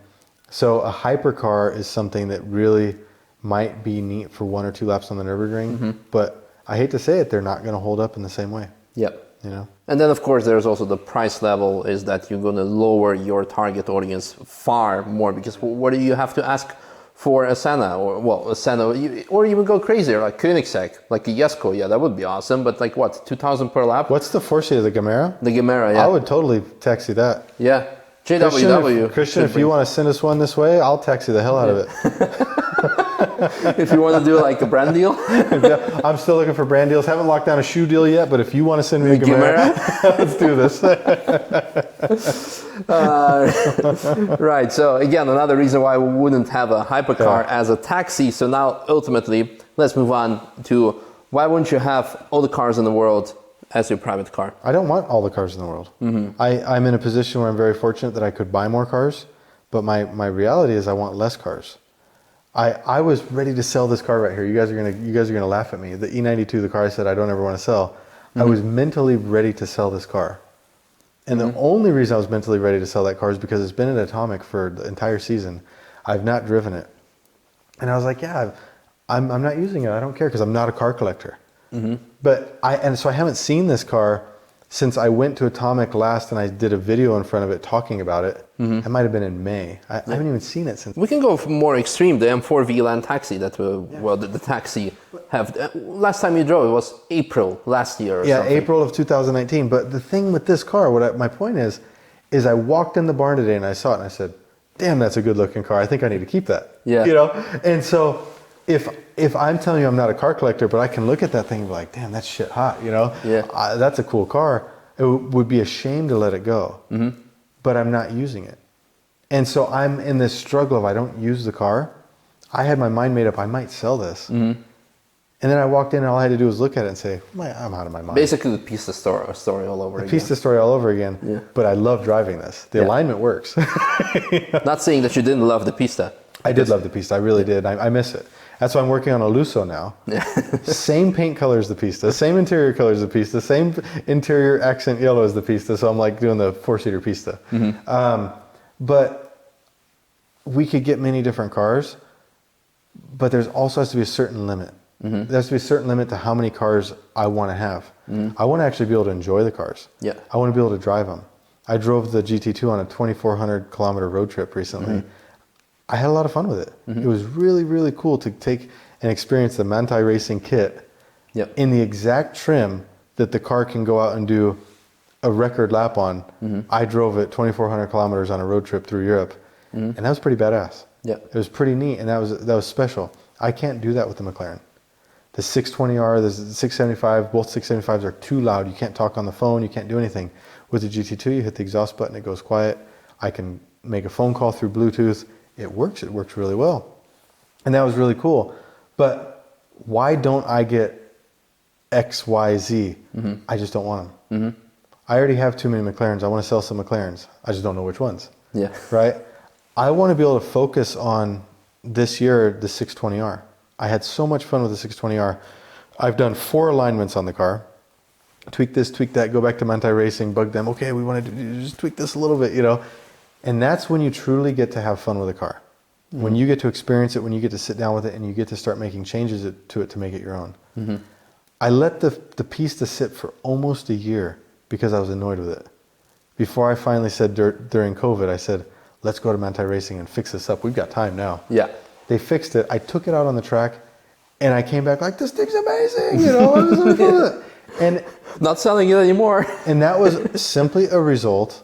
so a hypercar is something that really might be neat for 1 or 2 laps on the Nürburgring, but I hate to say it, they're not going to hold up in the same way. Yep. You know? And then, of course, there's also the price level, is that you're going to lower your target audience far more, because what do you have to ask for a Senna, or a Senna, or even go crazier, like Koenigsegg, like a Jesko? Yeah, that would be awesome, but like what, 2,000 per lap? What's the 4-seater, the Gemera? The Gemera, yeah. I would totally taxi that. Yeah. JWW. Christian, if you want to send us one this way, I'll taxi the hell out of it. If you want to do like a brand deal. I'm still looking for brand deals. Haven't locked down a shoe deal yet, but if you want to send me a Camaro, let's do this. Right. So again, another reason why we wouldn't have a hypercar as a taxi. So now ultimately, let's move on to why wouldn't you have all the cars in the world as your private car? I don't want all the cars in the world. I'm in a position where I'm very fortunate that I could buy more cars, but my reality is I want less cars. I was ready to sell this car right here. You guys are gonna laugh at me. The E92, the car I said I don't ever want to sell. I was mentally ready to sell this car. And the only reason I was mentally ready to sell that car is because it's been at Atomic for the entire season. I've not driven it. And I was like, yeah, I'm not using it. I don't care because I'm not a car collector. So I haven't seen this car since I went to Atomic last and I did a video in front of it talking about it. It might have been in May. I haven't even seen it since. We can go for more extreme, the M4 VLAN taxi that the taxi have. Last time you drove it was April last year or something. April of 2019. But the thing with this car, my point is I walked in the barn today and I saw it and I said, damn, that's a good looking car. I think I need to keep that. Yeah. You know? And so if I'm telling you I'm not a car collector, but I can look at that thing and be like, damn, that's shit hot, you know? Yeah. That's a cool car. It would be a shame to let it go. But I'm not using it. And so I'm in this struggle of I don't use the car. I had my mind made up, I might sell this. And then I walked in and all I had to do was look at it and say, I'm out of my mind. Basically the Pista story all over again. Pista story all over again. Yeah. But I love driving this. The alignment works. Not saying that you didn't love the Pista. I did love the Pista. I really did. I miss it. That's why I'm working on a Lusso now. Same paint color as the Pista, same interior color as the Pista, same interior accent yellow as the Pista. So I'm like doing the 4-seater Pista. But we could get many different cars, but there's also has to be a certain limit. There has to be a certain limit to how many cars I want to have. I want to actually be able to enjoy the cars. I want to be able to drive them. I drove the GT2 on a 2,400 kilometer road trip recently. I had a lot of fun with it. It was really, really cool to take and experience the Manthey-Racing kit in the exact trim that the car can go out and do a record lap on. I drove it 2,400 kilometers on a road trip through Europe, and that was pretty badass. It was pretty neat, and that was special. I can't do that with the McLaren. The 620R, the 675, both 675s are too loud. You can't talk on the phone. You can't do anything. With the GT2, you hit the exhaust button, it goes quiet. I can make a phone call through Bluetooth. It works really well. And that was really cool. But why don't I get X, Y, Z? I just don't want them. I already have too many McLarens. I want to sell some McLarens. I just don't know which ones. Right? I want to be able to focus on this year, the 620R. I had so much fun with the 620R. I've done 4 alignments on the car. Tweak this, tweak that, go back to Manthey-Racing, bug them. Okay, we want to just tweak this a little bit, you know. And that's when you truly get to have fun with a car. When you get to experience it, when you get to sit down with it and you get to start making changes to it to make it your own. I let the Pista sit for almost a year because I was annoyed with it. Before I finally said during COVID, I said, let's go to Manthey-Racing and fix this up. We've got time now. They fixed it. I took it out on the track and I came back like, this thing's amazing. You know, I was really fun with it. And not selling it anymore. And that was simply a result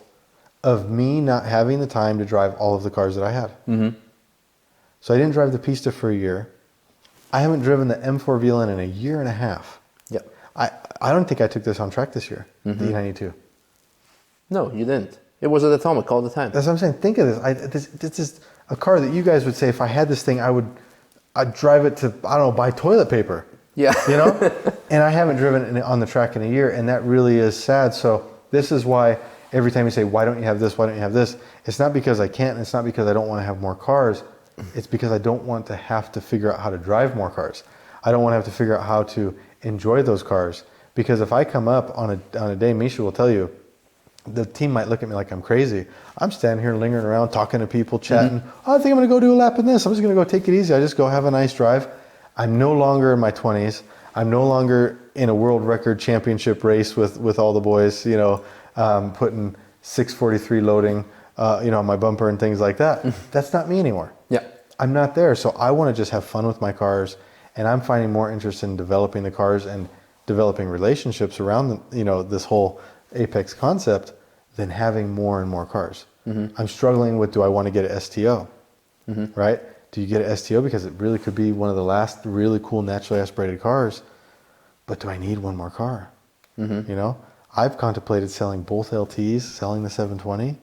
of me not having the time to drive all of the cars that I had. So I didn't drive the Pista for a year. I haven't driven the M4 VLN in a year and a half. I don't think I took this on track this year, the E92. No, you didn't. It was at Atomic all the time. That's what I'm saying. Think of this. This is a car that you guys would say, if I had this thing, I'd drive it to, I don't know, buy toilet paper. You know? And I haven't driven it on the track in a year, and that really is sad. So this is why every time you say, why don't you have this, why don't you have this? It's not because I can't, and it's not because I don't want to have more cars. It's because I don't want to have to figure out how to drive more cars. I don't want to have to figure out how to enjoy those cars. Because if I come up on a day, Misha will tell you, the team might look at me like I'm crazy. I'm standing here lingering around, talking to people, chatting. Oh, I think I'm going to go do a lap in this. I'm just going to go take it easy. I just go have a nice drive. I'm no longer in my 20s. I'm no longer in a world record championship race with all the boys, you know, putting 643 loading, you know, on my bumper and things like that. That's not me anymore. I'm not there. So I want to just have fun with my cars, and I'm finding more interest in developing the cars and developing relationships around, you know, this whole Apex concept than having more and more cars. I'm struggling with, do I want to get an STO, right? Do you get an STO because it really could be one of the last really cool naturally aspirated cars, but do I need one more car? You know, I've contemplated selling both LTs, selling the 720,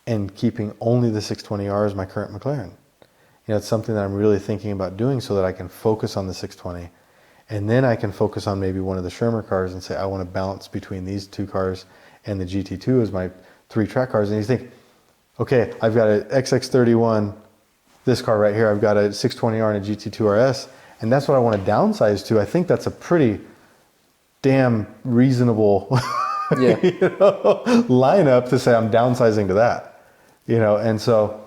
and keeping only the 620R as my current McLaren. You know, it's something that I'm really thinking about doing so that I can focus on the 620. And then I can focus on maybe one of the Shermer cars and say, I want to balance between these two cars and the GT2 as my 3 track cars. And you think, okay, I've got an XX31, this car right here, I've got a 620R and a GT2 RS, and that's what I want to downsize to. I think that's a pretty damn reasonable you know, lineup to say I'm downsizing to that. You know, and so,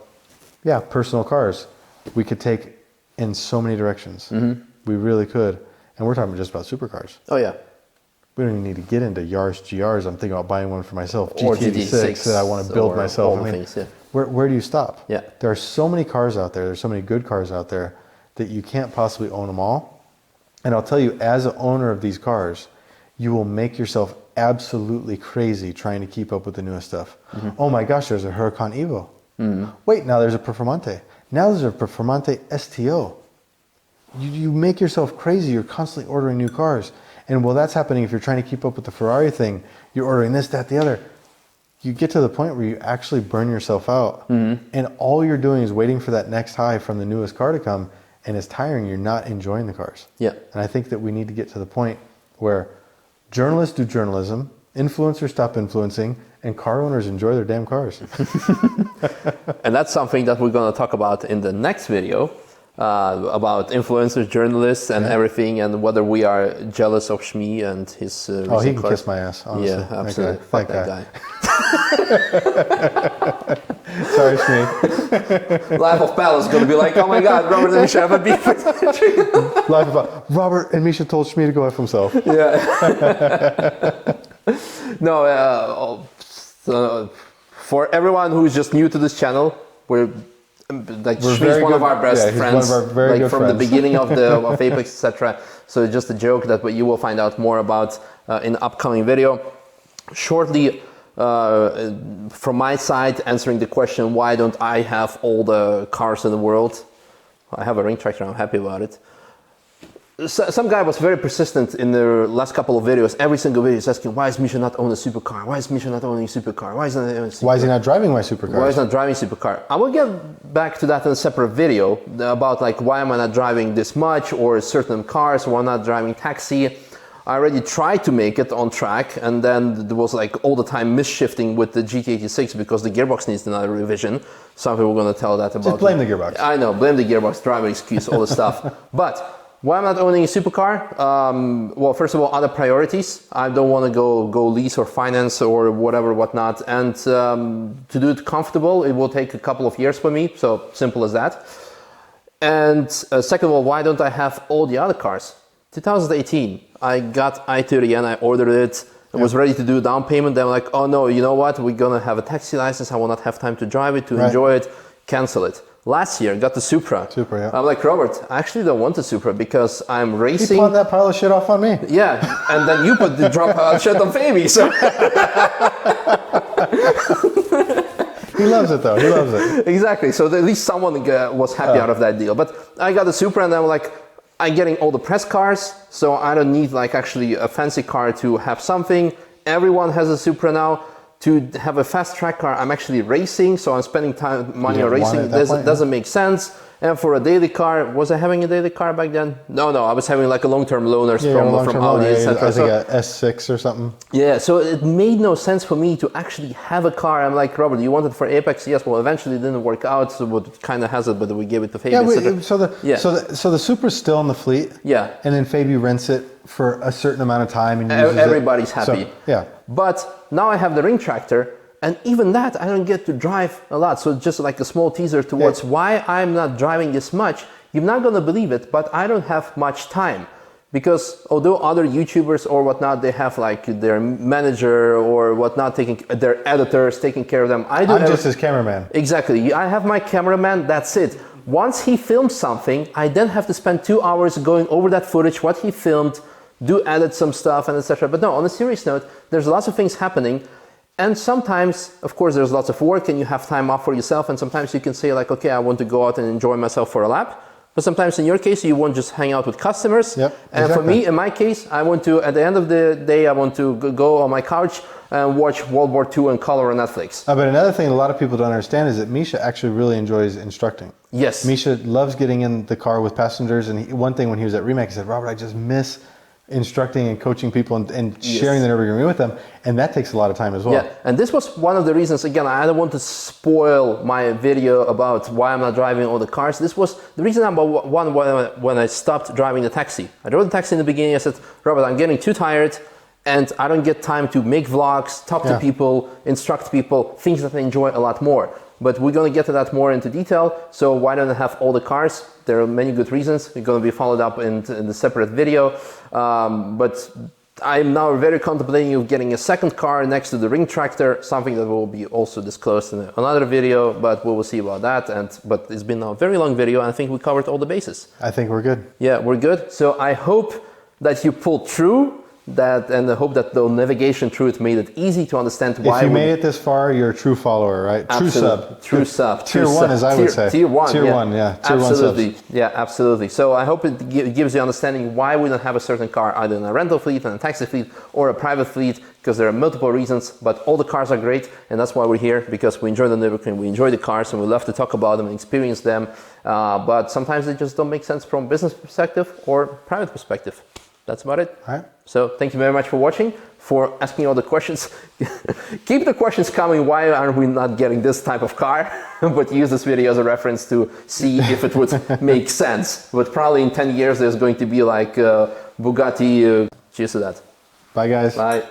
yeah, personal cars, we could take in so many directions. We really could. And we're talking just about supercars. Oh, yeah. We don't even need to get into Yaris GRs. I'm thinking about buying one for myself. Or GT6 that I want to build myself. I mean, things, yeah. where do you stop? Yeah. There are so many cars out there. There's so many good cars out there that you can't possibly own them all. And I'll tell you, as an owner of these cars, you will make yourself absolutely crazy trying to keep up with the newest stuff. Oh my gosh, there's a Huracan Evo. Wait, now there's a Performante. Now there's a Performante STO. You make yourself crazy. You're constantly ordering new cars. And while that's happening, if you're trying to keep up with the Ferrari thing, you're ordering this, that, the other. You get to the point where you actually burn yourself out. And all you're doing is waiting for that next high from the newest car to come. And it's tiring. You're not enjoying the cars. Yeah. And I think that we need to get to the point where journalists do journalism, influencers stop influencing, and car owners enjoy their damn cars. And that's something that we're going to talk about in the next video. About influencers, journalists, and everything, and whether we are jealous of Shmi and his. Oh, he can kiss my ass. Honestly. Yeah, absolutely. Fuck that guy. Sorry, Shmi. Life of Pal is going to be like, oh my God, Robert and Misha have a beef. Life of Pal. Robert and Misha told Shmi to go F himself. Yeah. No, for everyone who's just new to this channel, we're Shmi's one of our best friends, one of our very good from friends. the beginning of Apex, etc. So it's just a joke that you will find out more about in the upcoming video. Shortly, from my side, answering the question, why don't I have all the cars in the world? I have a ring tractor, I'm happy about it. Some guy was very persistent in the last couple of videos. Every single video is asking, why is Misha not owning a supercar? Why is Misha not owning a supercar? Why is he not driving my supercar? Why is he not driving supercar? I will get back to that in a separate video about like why am I not driving this much, or certain cars, why I'm not driving taxi. I already tried to make it on track, and then there was like all the time misshifting with the GT86 because the gearbox needs another revision. Some people are going to tell that about. Just blame the gearbox. I know, blame the gearbox, driver excuse, all the stuff. But why I'm not owning a supercar? Well, first of all, other priorities. I don't want to go lease or finance or whatever, whatnot. And to do it comfortable, it will take a couple of years for me. So simple as that. And second of all, why don't I have all the other cars? 2018, I got i30 and I ordered it. I was ready to do a down payment. Then I'm like, oh no, you know what? We're going to have a taxi license. I will not have time to drive it, to enjoy it. Cancel it. Last year, got the Supra. Yeah. I'm like, Robert, I actually don't want the Supra because I'm racing. He pawned that pile of shit off on me. Yeah, and then you put the drop pile of shit on Fabi. So he loves it though. He loves it. Exactly. So at least someone was happy out of that deal. But I got the Supra, and I'm like, I'm getting all the press cars, so I don't need like actually a fancy car to have something. Everyone has a Supra now. To have a fast track car, I'm actually racing, so I'm spending money on racing. It doesn't make sense. And for a daily car, was I having a daily car back then? No, I was having like a long-term loaners from Audi, etc. I think a S6 or something. Yeah, so it made no sense for me to actually have a car. I'm like, Robert, you wanted for Apex? Yes, well, eventually it didn't work out, so it kind of has it, but we gave it to Fabi. So the Supra's still in the fleet. Yeah. And then Fabi rents it for a certain amount of time and uses everybody's happy. So, yeah. But now I have the ring tractor, and even that I don't get to drive a lot. So just like a small teaser towards why I'm not driving this much. You're not going to believe it, but I don't have much time. Because although other YouTubers or whatnot, they have like their manager or whatnot, their editors taking care of them. I'm just his cameraman. Exactly. I have my cameraman, that's it. Once he films something, I then have to spend 2 hours going over that footage, what he filmed, edit some stuff and etc. But no, on a serious note, there's lots of things happening. And sometimes, of course, there's lots of work and you have time off for yourself. And sometimes you can say like, okay, I want to go out and enjoy myself for a lap. But sometimes in your case, you want to just hang out with customers. Yep, and exactly. for me, in my case, I want to, at the end of the day, I want to go on my couch and watch World War II in color on Netflix. But another thing a lot of people don't understand is that Misha actually really enjoys instructing. Yes. Misha loves getting in the car with passengers. And one thing when he was at Rimac, he said, Robert, I just miss instructing and coaching people and sharing the Nürburgring with them, and that takes a lot of time as well. Yeah, and this was one of the reasons, again, I don't want to spoil my video about why I'm not driving all the cars. This was the reason about when I stopped driving the taxi. I drove the taxi in the beginning. I said, Robert, I'm getting too tired and I don't get time to make vlogs, talk to people, instruct people, things that I enjoy a lot more. But we're going to get to that more into detail. So why don't I have all the cars? There are many good reasons. They're going to be followed up in the separate video. But I'm now very contemplating of getting a second car next to the ring tractor, something that will be also disclosed in another video, but we will see about that. But it's been a very long video, and I think we covered all the bases. I think we're good. Yeah, we're good. So I hope that you pulled through that, and I hope that the navigation through it made it easy to understand why. If you made it this far, you're a true follower, right? Absolutely. True sub. Tier 1, as I would say. Tier 1, Tier 1, yeah. Tier 1 subs. Absolutely. Yeah, absolutely. So I hope it gives you understanding why we don't have a certain car either in a rental fleet, in a taxi fleet, or a private fleet, because there are multiple reasons, but all the cars are great, and that's why we're here, because we enjoy the Nürburgring, we enjoy the cars, and we love to talk about them and experience them, but sometimes they just don't make sense from business perspective or private perspective. That's about it. All right. So thank you very much for watching, for asking all the questions. Keep the questions coming. Why are we not getting this type of car? But use this video as a reference to see if it would make sense. But probably in 10 years, there's going to be like Bugatti. Cheers to that. Bye, guys. Bye.